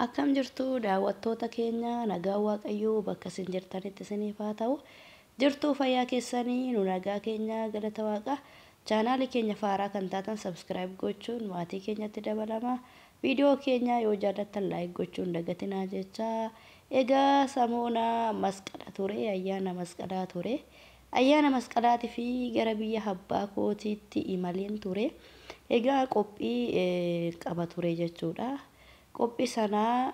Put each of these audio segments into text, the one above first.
Akkam jirtu daawwattoota keenya nagaa waaqayyoo bakka isin jirtanitti isiniif haa ta'u. Jirtuu fayyaa keessanii nu nagaa keenya galata waaqa. Chaanaalii keenya faaraa kan taatan subscribe gochuun maatii keenyatti dabalama. Viidiyoo keenya yoo jaallattan like gochuun dagatinaa jecha. Egaa samoona masqala ture ayyaana masqalaa ture. Ayyaana masqalaatii fi gara biyya abbaa kootiitti imaleen ture. Egaa qophii qaba ture jechuudha. Qophii sanaa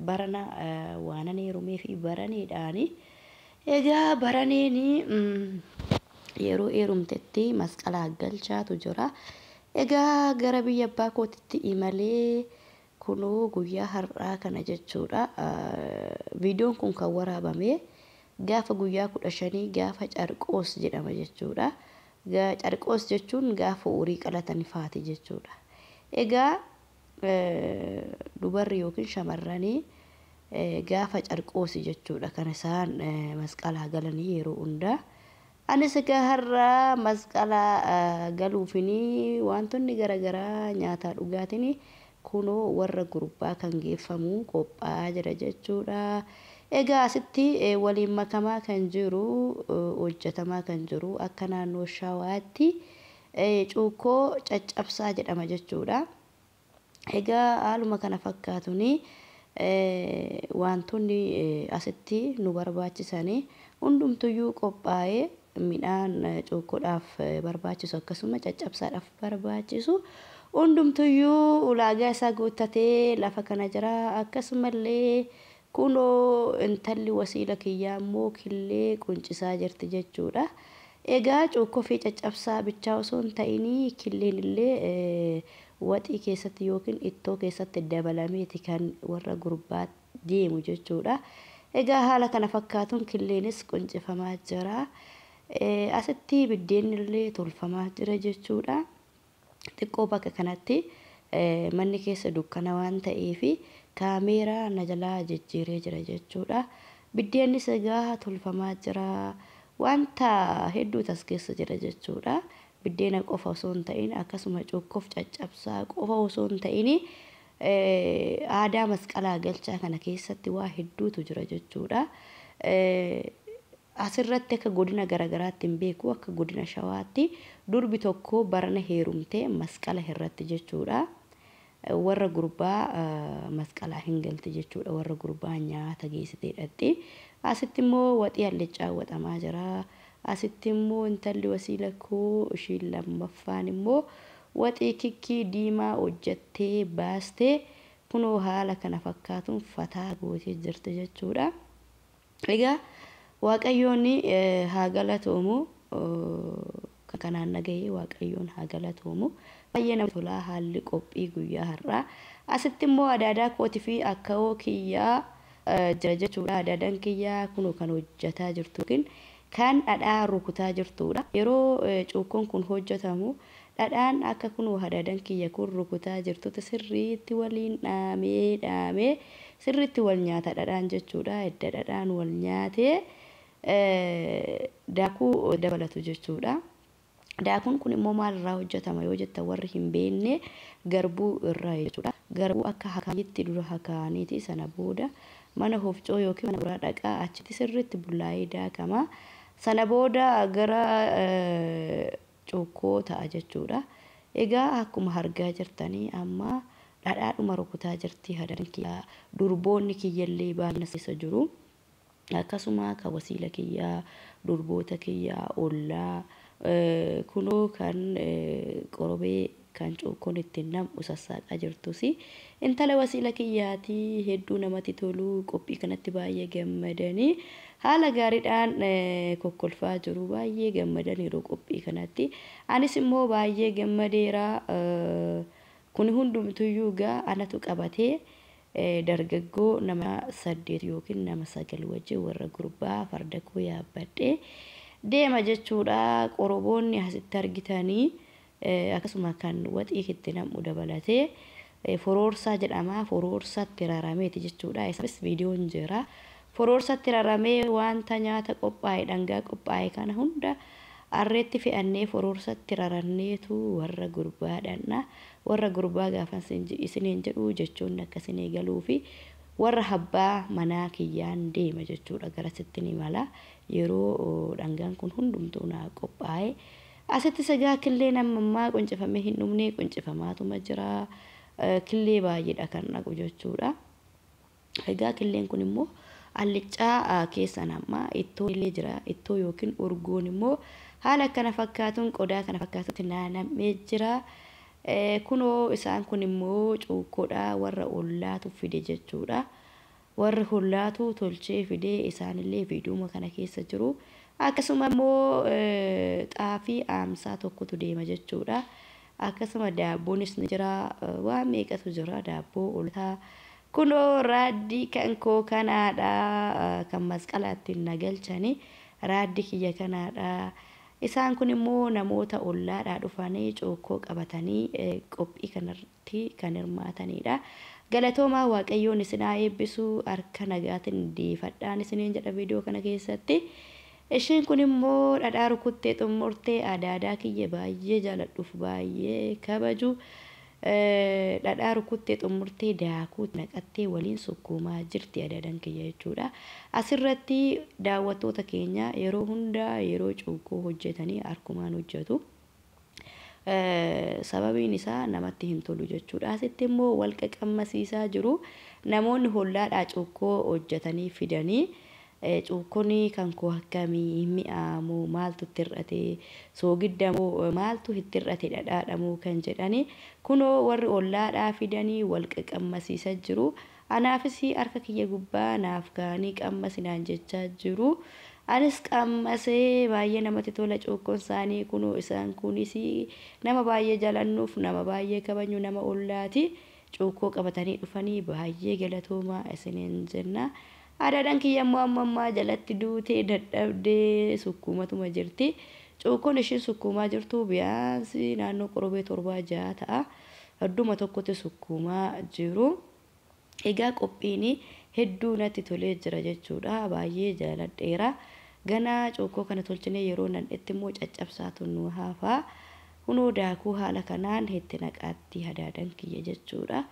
barana waanan heerumee fi baraniidhaani. Egaa baraniini yeroo heerumtetti masqalaa galchaatu jira. Egaa gara biyya abbaa kootiitti imalee kunoo guyyaa har'aa kana jechuudha. Viidiyoon kun kan waraabame gaafa guyyaa 15 gaafa carqoos jedhama jechuudha. Carqoos jechuun gaafa horii qalatan faati jechuudha. Egaa dubarri yookiin shamarranii gaafa carqoosi jechuudha kan isaan masqalaa galanii yeroo hundaa. Anis egaa har'a masqalaa galuufini wantoonni garaagaraa nyaataa dhugaatiin kunoo warra gurbaa kan geeffamu qophaa'aa jira jechuudha. Egaa asitti waliin makamaa kan jiru hojjetamaa kan jiru akka naannoo Shawaatti cuukkoo caccabsaa jedhama jechuudha. Egaa haaluma kana fakkaatuni wantoonni asitti nu barbaachisanii hundumtuyyuu qophaa'ee midhaan cuukkoodhaaf barbaachisu akkasuma caccabsaadhaaf barbaachisu hundumtuyyuu ulaagaa isaa guuttatee lafa kana jira. Akkasumallee kunoo intalli wasiila kiyyaa immoo killee quncisaa jirti jechuudha. Egaa cuukkoo fi caccabsaa bichaa osoo hin ta'inii killeen illee waxii keessatti yookiin ittoo keessatti dabalameeti kan warra gurbaa deemu jechuudha. Egaa haala kana fakkaatuun killeenis quncifamaa jira. Asitti biddeen illee tolfamaa jira jechuudha. Xiqqoo bakka kanatti manni keessa dukkana waan ta'eef kaameeraa na jalaa jijjiiree jira jechuudha. Biddeenis egaa tolfamaa jira. Wanta hedduu tas keessa jira jechuudha. Biddeena qofa osoo hin ta'in akkasuma cuukkoof caccabsaa qofa osoo hin ta'in aadaa masqalaa galchaa kana keessatti waa hedduutu jira jechuudha. Asirratti akka godina garaagaraatti hin beeku akka godina Shawaatti durbi tokko barana heerumtee masqala irratti jechuudha. Warra gurbaa masqalaa hin galte jechuudha. Warra gurbaa nyaata geessitee dhatti. Asitti immoo waxii allichaa waxamaa jira. Asitti immoo intalli wasiila koo ishiin lammaffaan immoo waxii kikkii diimaa hojjattee baastee kunoo haala kana fakkaatuun fataa gootee jirti jechuudha. Egaa waaqayyoon haa galatoomu. Kanaan nagahee waaqayyoon haa galatoomu. Baay'ee namatti tola haalli qophii guyyaa har'aa. Asitti immoo adaadaa kootii fi akka'oo kiyyaa jira jechuudha. Adaadaan kiyyaa kunoo kan hojjetaa jirtu yookiin kan dhadhaa rukutaa jirtudha. Yeroo cuukkoon kun hojjetamu dhadhaan akka kunoo adaadaan kiyya kun rukutaa jirtutti sirriitti waliin dhaamee sirriitti wal nyaata dhadhaan jechuudha. Edda dhadhaan wal nyaatee daakuu dabalatu jechuudha. Daakuun kun immoo maalirraa hojjetama yoo jettan warri hin beekne garbuu irraa jechuudha. Garbuu akka hakaanitti dura hakaaniiti sana booda mana hofcoo yookiin mana biraa dhaqaa achitti sirriitti bullaa'ee daakama. Sana booda gara cuukkoo ta'a jechuudha. Egaa akkuma argaa jirtanii amma dhadhaadhuma rukutaa jirti adaadaan kiyyaa. Durboonni kiyyallee baay'ina keessa jiru. Akkasuma kan wasiila kiyyaa, durboota kiyyaa, ollaa kunoo kan qorobee kan cuukkoon ittiin nam'u sassaaqaa jirtusi. Intala wasiila kiyyaatii hedduu namatti tolu. Qophii kanatti baay'ee gammadanii haala gaariidhaan kokkolfaa jiru. Baay'ee gammadaniiru qophii kanatti. Anis immoo baay'ee gammadeera. Kun hundumtuyyuu gaa anatu qabatee dargaggoo nama 8 yookiin nama 9 wajjin warra gurbaa farda koo yaabbadhee deema jechuudha. Qoroboonni asitti argitanii akkasuma kan waxii itti nam'u dabalatee foroorsaa jedhama. Foroorsaatti rarameeti jechuudha. Isaanis viidiyoon jira. Foroorsaatti raramee wanta nyaata qophaa'e dhangaa qophaa'e kana hunda arreetti fe'annee foroorsatti raranneetu warra gurbaadhanna warra gurbaa gaafa isiniin jedhu jechuun akkasiin eegaluu fi warra habbaa manaa kiyyaan deema jechuudha garasitti ni mala yeroo dhangaan kun hundumtuu naa qophaa'e asitti sagaa killee namummaa qoncifamee hin dhumne qoncifamaatuma jira killee baay'eedha kan dhaqu jechuudha. Egaa killeen kun immoo allicaa keessa nama ittoo illee jira ittoo yookiin urgoon immoo haala kana fakkaatuun qodaa kana fakkaatutti naannamee jira. Kunoo isaan kun immoo cuukkoodha warra ollaatu fide jechuudha. Warri hollaatu tolchee fide isaanillee viidiyoo kana keessa jiru. Akkasuma immoo xaafii aamsaa tokkotu deema jechuudha. Akkasuma daabboonis ni jira waan meeqatu jira daabboo oltaa. Kunoo raaddii kan koo kanaadha kan masqalaatti nagalchani raaddii kiyya kanaadha. Isaan kun immoo namoota ollaadhaa dhufanii cuukkoo qabatanii qophii kanarratti kan hirmaatanidha. Galatoomaa Waaqayyoon isin haa eebbisu harka nagaatiin deeffadhaan isiniin jedha viidiyoo kana keessatti. Isheen kun immoo dhadhaa rukuttee xumurtee aadaa kiyya baay'ee jaaladhuuf baay'ee kabaju. Dhadhaa rukuttee xumurtee daakuu naqattee waliin sukkuumaa jirti aadaan kiyya jechuudha. Asirratti daawwattoota keenya yeroo hundaa yeroo cuukkoo hojjetanii harkumaan hojjetu. Sababiin isaa namatti hin tolu jechuudha. Asitti immoo wal qaqqammasiisaa jiru namoonni hollaadhaa cuukkoo hojjetanii fidanii cuukkoon kan koo akkamii mi'aamu maaltu itti hir'ate soogiddamoo maaltu itti hir'ate dhadhaadhamoo kan jedhani kunoo warri ollaadhaa fidanii wal qaqqammasiisaa jiru. Anaafis harka kiyya gubbaa naaf kaanii qammasinaan jechaa jiru. Anis qammasee baay'ee namatti tola cuukkoon isaanii kunoo isaan kunis nama baay'ee jaalannuuf nama baay'ee kabajnu nama ollaati. Cuukkoo qabatanii dhufanii baay'ee galatoomaa isiniin jenna. Aadaan kiyya immoo amma jalatti duutee dadhabdee sukkuumatuma jirti. Cuukkoon isheen sukkuumaa jirtu biyaansi naannoo qorobee 7-6 ta'a. Adduma tokkotti sukkuumaa jiru. Egaa qophiin hedduu natti tolee jira jechuudha. Baay'ee jaaladheera. Ganaa cuukkoo kana tolchinee yeroo nan itti immoo caccabsaatu nu hafa. Kunoo daakuu haala kanaan hetti naqaatti aadaan kiyya jechuudha.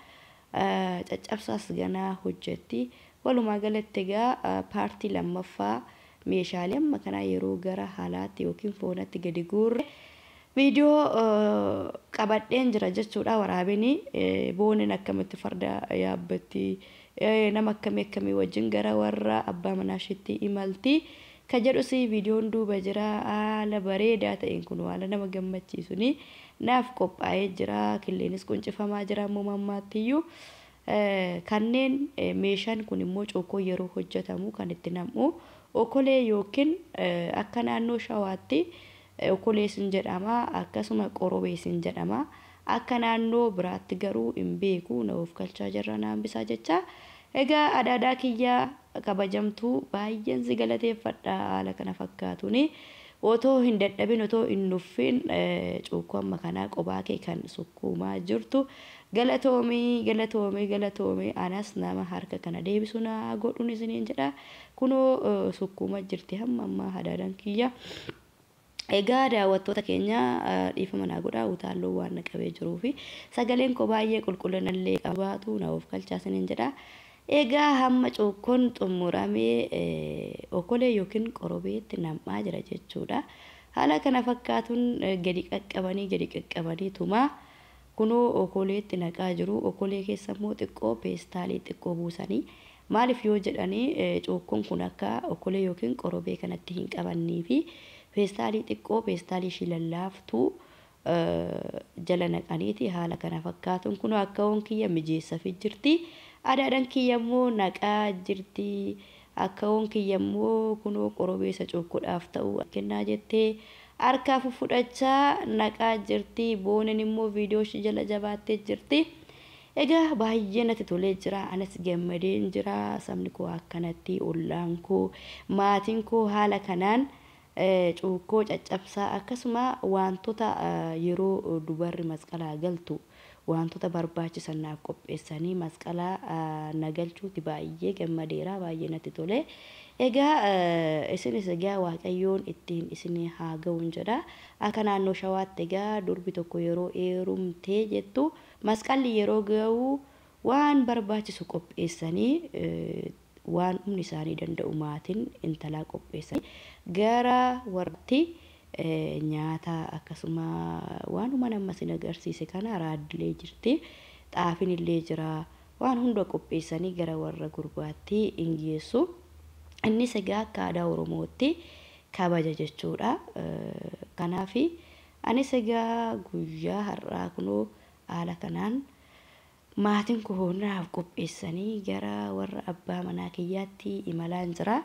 Caccabsaas ganaa hojjetti. Walumaa galatti egaa paartii lammaffaa meeshaalee amma kana yeroo gara haalaatti yookiin foonatti gadi guurre viidiyoo qabadheen jira jechuudha. Waraabini booneen akkamitti farda yaabbatti nama akkamii wajjin gara warra abbaa manaashitti imalti ka jedhus viidiyoon duuba jira. Haala bareedaa ta'een kun haala nama gammachiisuni naaf qophaa'ee jira. Killeenis quncifamaa jira ammoo mammaattiyyuu. Kanneen meeshaan kun immoo cuukkoo yeroo hojjetamu kan itti namu okolee yookiin akka naannoo shawaatti okolee sin jedhama akkasuma qorobee sin jedhama akka naannoo biraatti garuu hin beeku na of galchaa jirra naan bisaa jecha. Egaa aadaa kiyya kabajamtuu baay'een si galateeffadha haala kana fakkaatuni otoo hin dadhabin otoo hin nuffin cuukkoo amma kanaa qophaa kee kan sukkuumaa jirtu. Galatoomii anas nama harka kana deebisu na godhuun isiniin jedha. Kunoo sukkuuma jirti hamma aadaan kiyya. Egaa daawwattoota keenya dhiifama naa godhaa utaalloo waan naqabee jiruu fi sagaleen koo baay'ee qulqullinallee qabaatu na of galchaa isiniin jedha. Egaa hamma cuukkoon xumuramee okolee yookiin qorobeetti namaa jira jechuudha. Haala kana fakkaatuun gadi qaqqabanii tuma. Kunoo okoleetti naqaa jiru. Okolee keessa immoo xiqqoo peestaalii xiqqoo buusanii maaliif yoo jedhanii cuukkoon kun akka okolee yookiin qorobee kanatti hin qabannii fi peestaalii xiqqoo peestaalii shilallaaftuu jala naqaniiti haala kana fakkaatuun kunoo akka kiyya mijeessafi jirti. Aadaan kiyya immoo naqaa jirti. Akka kiyya immoo kunoo qorobeessa cuukkoodhaaf ta'u kennaa jettee harkaa fudhachaa naqaa jirti. Booneen immoo viidiyoo jala jabaattee jirti. Egaa baay'ee natti tolee jira. Anas gammadeen jira. Sabni koo akkanatti ollaan koo maatiin koo haala kanaan cuukkoo caccabsaa akkasuma wantoota yeroo dubarri masqalaa galtu wantoota barbaachisan naaf qopheessanii masqala nagalchuuti baay'ee gammadeera baay'ee natti tole. Egaa isinis egaa waaqayyoon ittiin isin haa ga'uun jedha. Akka naannoo shawaatti egaa durbi tokko yeroo heerumtee jettu masqalli yeroo ga'u waan barbaachisu qopheessanii waan humni isaanii danda'u maatiin intalaa qopheessanii gara warratti nyaata akkasuma waanuma nama sin agarsiise kana raaddilee jirti xaafin illee jira waan hunda qopheessanii gara warra gurbaatti ingeessu. Innis egaa akka aadaa Oromootti kabaja jechuudha. Kanaaf anis egaa guyyaa har'aa kunoo haala kanaan maatiin koo naaf qopheessanii gara warra abbaa manaa kiyyaatti imalaan jira.